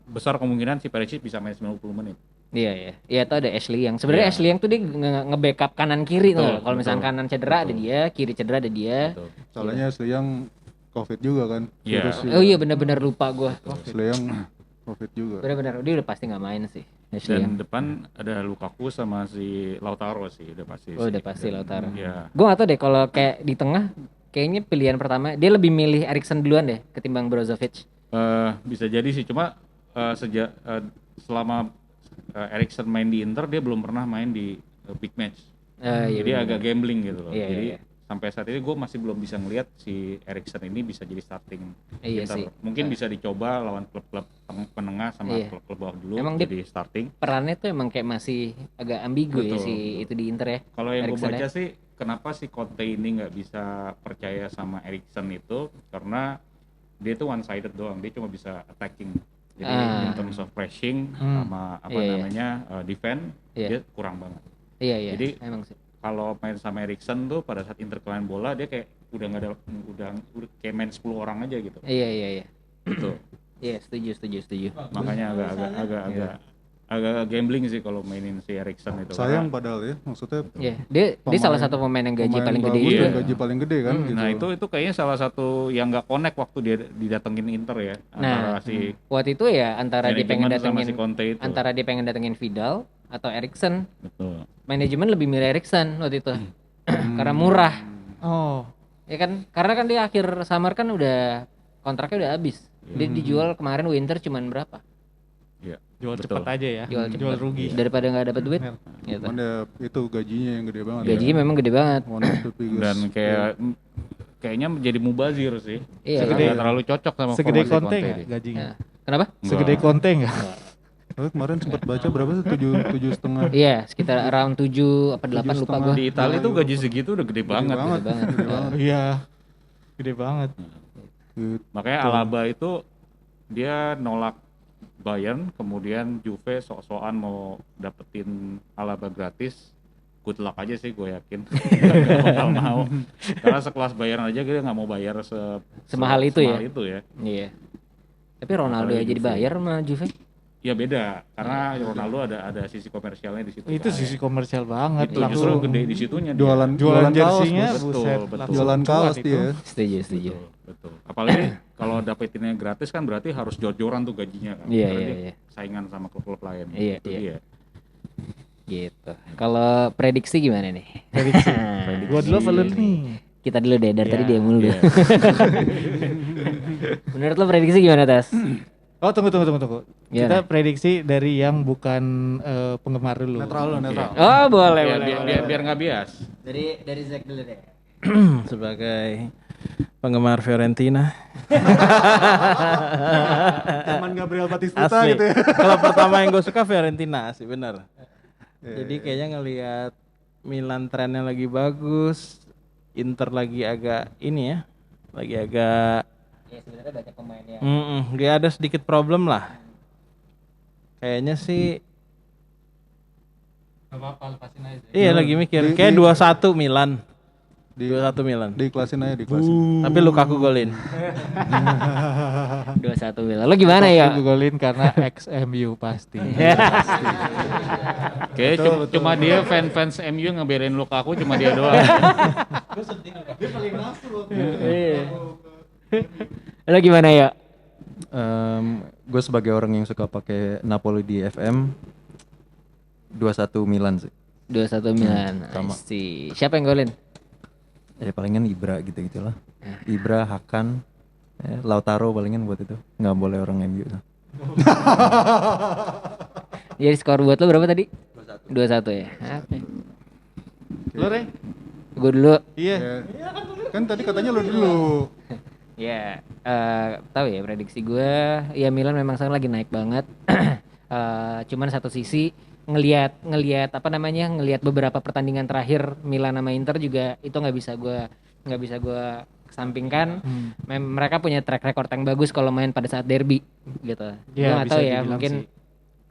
besar kemungkinan si Perisic bisa main 90 menit. Iya. Iya tuh ada Ashley yang sebenarnya Iya. Ashley yang tuh dia nge-backup kanan kiri tuh. Betul, Kalau misalkan betul. kanan cedera ada dia, kiri cedera ada dia. Gitu. Soalnya Asli yang COVID juga kan. Iya. Virus juga. Oh iya benar-benar lupa gua. Asli yang COVID juga. Benar-benar dia udah pasti nggak main sih. Ashley yang. Dan depan ada Lukaku sama si Lautaro sih udah pasti. Oh udah sih. pasti Lautaro. Iya. Gua nggak tahu deh kalau kayak di tengah kayaknya pilihan pertama dia lebih milih Eriksen duluan deh ketimbang Brozovic. Bisa jadi sih cuma selama Eriksen main di Inter dia belum pernah main di big match. Iya, Jadi benar. agak gambling gitu loh. Iya, Jadi iya. sampai saat ini gue masih belum bisa ngelihat si Eriksen ini bisa jadi starting Iya Inter. sih. Mungkin bisa dicoba lawan klub-klub penengah sama Iya. klub-klub bawah dulu Emang dia- jadi starting. Perannya tuh emang kayak masih agak ambigu ya Betul, si betul. itu di Inter ya. Kalau yang gue Eriksen baca ya. sih kenapa si Conte ini nggak bisa percaya sama Eriksen itu karena dia itu one sided doang, dia cuma bisa attacking. Jadi in terms of pressing sama apa Iya, iya. namanya defend Iya. dia kurang banget. Iya Jadi, emang sih. kalau main sama Eriksen tuh pada saat Inter kehilangan bola dia kayak udah nggak ada udah kayak main 10 orang aja gitu. Iya. Gitu. Iya, setuju. Makanya agak gambling sih kalau mainin si Eriksen itu. Sayang padahal ya, maksudnya Iya, dia salah satu pemain yang gaji pemain paling gede bagus juga. dan gaji paling gede kan gitu. Nah itu kayaknya salah satu yang nggak connect waktu dia didatengin Inter ya antara si Waktu itu ya antara dia pengen manajemen sama datengin si Conte itu. antara dia pengen datengin Vidal atau Eriksen. Betul. Manajemen lebih milih Eriksen waktu itu. Karena murah. Oh, Ya kan? Karena kan dia akhir summer kan udah kontraknya udah habis. Dia dijual kemarin winter cuman berapa? Iya. jual Betul. cepat aja ya. Jual Jual cepet. rugi. Daripada nggak dapat duit. Gitu. Cuman ya itu gajinya yang gede banget. Gajinya memang gede banget. One of the biggest. Dan kayaknya menjadi mubazir sih. Iya, Nggak terlalu cocok sama Segede formasi Conte Conte nggak dia. gajinya? Nah, kenapa? Segede Conte nggak? Tapi kemarin sempat baca berapa sih? 7,5. Iya, sekitar around 7 apa 8 lupa gua. Di Italia tuh gaji segitu udah gede banget. banget. Gede banget. Iya, gede banget. Gitu. Makanya Alaba itu dia nolak Bayern, kemudian Juve sok-sokan mau dapetin Alaba gratis. Good luck aja sih gue yakin. Gak bakal mau. Karena sekelas Bayern aja dia nggak mau bayar Semahal itu ya? itu ya. Iya. Tapi Ronaldo aja dibayar sama Juve. Ya beda, karena Ronaldo ada sisi komersialnya di situ. Itu kan. sisi komersial banget. Itu justru gede di situnya. dia. Jualan Jualan kaos, jersinya, Bos. buset. betul. langsung Jualan cuan kaos itu. dia. Setuju. Betul. Apalagi kalau dapetinnya gratis kan berarti harus jor-joran tuh gajinya kan. Iya, Karena iya, dia iya. saingan sama klub-klub lain. Iya, Itu iya. dia. Gitu. Kalau prediksi gimana nih? Prediksi. Gua dulu apa lu nih? Kita dulu deh, dari tadi dia mulu. Iya. Menurut lo prediksi gimana, Tas? Oh, tunggu. Gimana? Kita prediksi dari yang bukan penggemar dulu. Netral. Oh, boleh, Biar, boleh. biar, biar nggak bias. Dari Zack dulu deh. Sebagai penggemar Fiorentina. Zaman Gabriel Batistuta Asli. gitu ya. Kalau pertama yang gue suka Fiorentina sih bener. Jadi kayaknya ngelihat Milan trennya lagi bagus, Inter lagi agak ini ya, lagi agak Ya sebenarnya banyak pemain yang dia ada sedikit problem lah. Kayaknya sih Apa-apa, lepasin aja. iya lagi mikir kayak 2-1 Milan. 2-1 Milan. Diiklasin aja, diiklasin. Tapi Lukaku golin. 2-1 Milan. Lo gimana ya? Gue golin karena ex-MU pasti. Kayaknya cuma dia fans MU ngebelain Lukaku cuma dia doang. Lo gimana ya? Gue sebagai orang yang suka pakai Napoli di FM 2-1 Milan sih. 2-1 Milan. sama. I see. Siapa yang golin? Ya palingan Ibra gitu-gitulah. Ibra, Hakan, Lautaro palingan buat itu. Nggak boleh orang MU. Jadi skor buat lo berapa tadi? 2-1 ya. Oke. Lo, Re? Gue dulu. Iya. Ya. Kan tadi katanya lu dulu. Ya, tahu ya prediksi gue. Ya Milan memang sekarang lagi naik banget. Cuman satu sisi ngelihat ngelihat beberapa pertandingan terakhir Milan sama Inter juga itu nggak bisa gue kesampingkan. Mereka punya track record yang bagus kalau main pada saat derby gitu. Gue Ya, nggak bisa tahu ya, dibilang mungkin sih.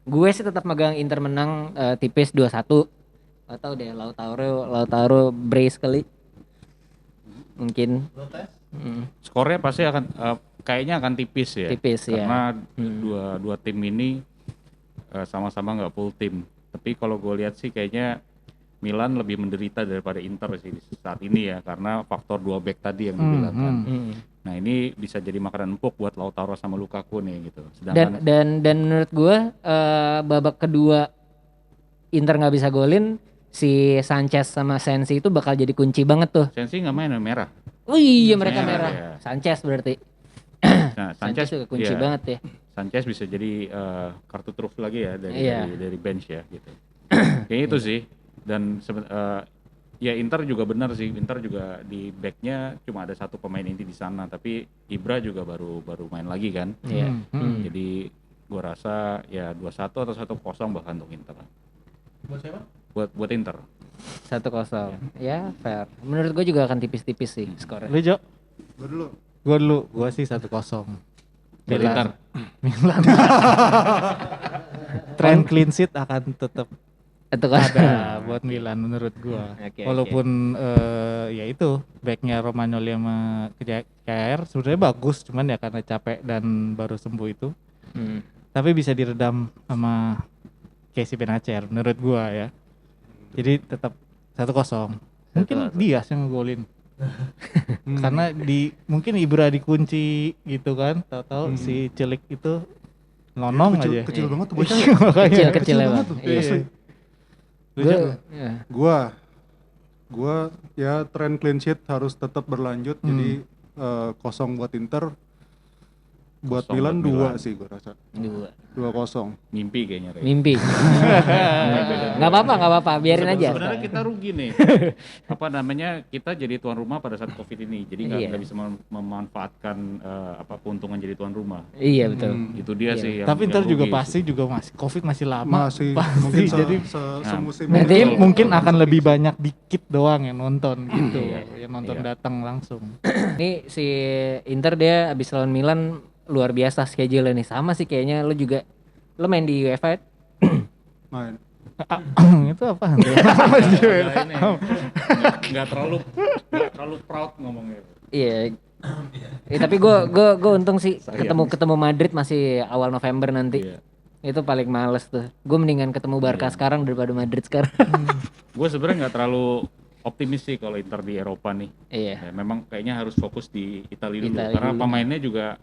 gue sih tetap megang Inter menang tipis 2-1. Atau deh Lautaro brace kali. Mungkin. Skornya pasti akan kayaknya akan tipis ya. Tipis, ya. Karena dua tim ini sama-sama nggak full tim. Tapi kalau gue lihat sih kayaknya Milan lebih menderita daripada Inter sih saat ini ya, karena faktor dua back tadi yang dibilangkan. Nah ini bisa jadi makanan empuk buat Lautaro sama Lukaku nih gitu. Sedangkan Dan menurut gue babak kedua Inter nggak bisa golin, si Sanchez sama Sensi itu bakal jadi kunci banget tuh. Sensi nggak main merah. Oh iya mereka Merah, merah. ya. Sanchez berarti. Nah Sanchez juga kunci iya, banget ya. Sanchez bisa jadi kartu truf lagi ya Iya. dari bench ya gitu. Kayaknya itu sih. Dan ya Inter juga benar sih. Inter juga di backnya cuma ada satu pemain inti di sana, tapi Ibra juga baru main lagi kan. Iya. Jadi gua rasa ya 2-1 atau 1-0 bahkan untuk Inter. Buat siapa? Buat Inter. 1-0. Ya fair. Menurut gue juga akan tipis-tipis sih skornya. Lu, Jo? Gua dulu. Gua sih 1-0. Buat Inter. Milan. Tren clean sheet akan tetap Atau kan? ada buat Milan menurut gua. Oke, Walaupun ya itu backnya Romagnoli sama KR sebenarnya bagus, cuman ya karena capek dan baru sembuh itu. Hmm. Tapi bisa diredam sama Casey Benacer menurut gua ya. Jadi tetap 1-0. Mungkin 1-0. Dias yang ngegolin. Karena mungkin Ibra dikunci gitu kan, tahu-tahu si Celik itu lonong kecil, aja. kecil Iya. banget tuh bocah. Makanya. Kecil banget emang. tuh. Iya. Asli. Ya. Gua ya tren clean sheet harus tetap berlanjut, jadi kosong buat Inter, buat Kosong Milan buat 2 sih gua rasa. 2. 2-0. Mimpi kayaknya Rey. Mimpi. Nggak apa-apa, biarin aja. Sebenarnya kita rugi nih. Apa namanya? Kita jadi tuan rumah pada saat Covid ini. Jadi Iya. nggak bisa memanfaatkan keuntungan jadi tuan rumah. Iya betul. Itu dia Iya. sih yang Tapi ntar yang juga rugi pasti sih. juga masih Covid masih lama. Masih pasti. mungkin Jadi semusim Berarti ini. mungkin akan lebih banyak dikit doang yang nonton gitu, yang nonton Iya. datang langsung. Ini si Inter dia abis lawan Milan luar biasa schedule nih. Sama sih kayaknya lo juga. Lo main di UEFA ya? main. Itu apa? Nggak ini, nggak terlalu proud ngomongnya. Iya. Tapi gue untung sih ketemu Madrid masih awal November nanti. Iya. Itu paling males tuh. Gue mendingan ketemu Barca sekarang daripada Madrid sekarang. Gue sebenarnya nggak terlalu optimis sih kalau Inter di Eropa nih. Iya. Ya, memang kayaknya harus fokus di Italia dulu Italia karena dulu. pemainnya juga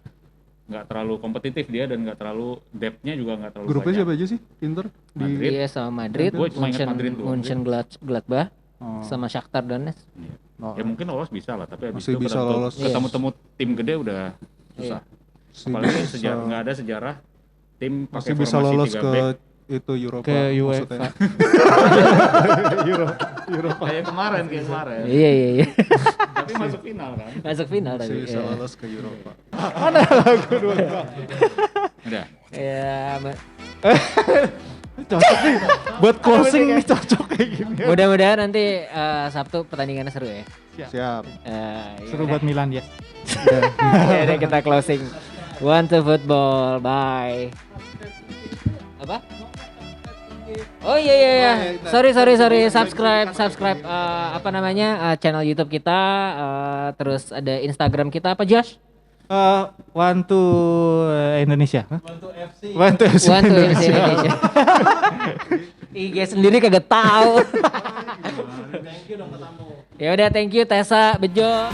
nggak terlalu kompetitif dia dan nggak terlalu depth-nya juga nggak terlalu Grupnya banyak. siapa aja sih Inter? Madrid. Iya sama Madrid, Gua cuma ingat Madrid doang. Gladbach, Oh. sama Shakhtar Donetsk. Iya. Oh. Ya mungkin lolos bisa lah, tapi habis Masih itu bisa lolos. ketemu tim gede udah susah. Apalagi nggak ada sejarah tim pakai masih bisa formasi lolos 3 ke back. itu Eropa Ke maksudnya. UEFA. Kayak kemarin. Iya. Tapi masuk final kan. Masuk final Masih tadi. bisa Iya. lolos ke Eropa. Udah. Ya, Cocok nih. Buat closing nih cocok kayak gini. mudah-mudahan nanti Sabtu pertandingannya seru ya. Siap. Seru buat Milan ya. Ya udah kita closing. One to football. Bye. Apa? Oh iya. Sorry. Subscribe apa namanya channel YouTube kita. Terus ada Instagram kita apa Josh? One to Indonesia. One to FC One to Indonesia. Indonesia. IG sendiri kagak tahu. Ya udah, thank you Tessa, Bejo.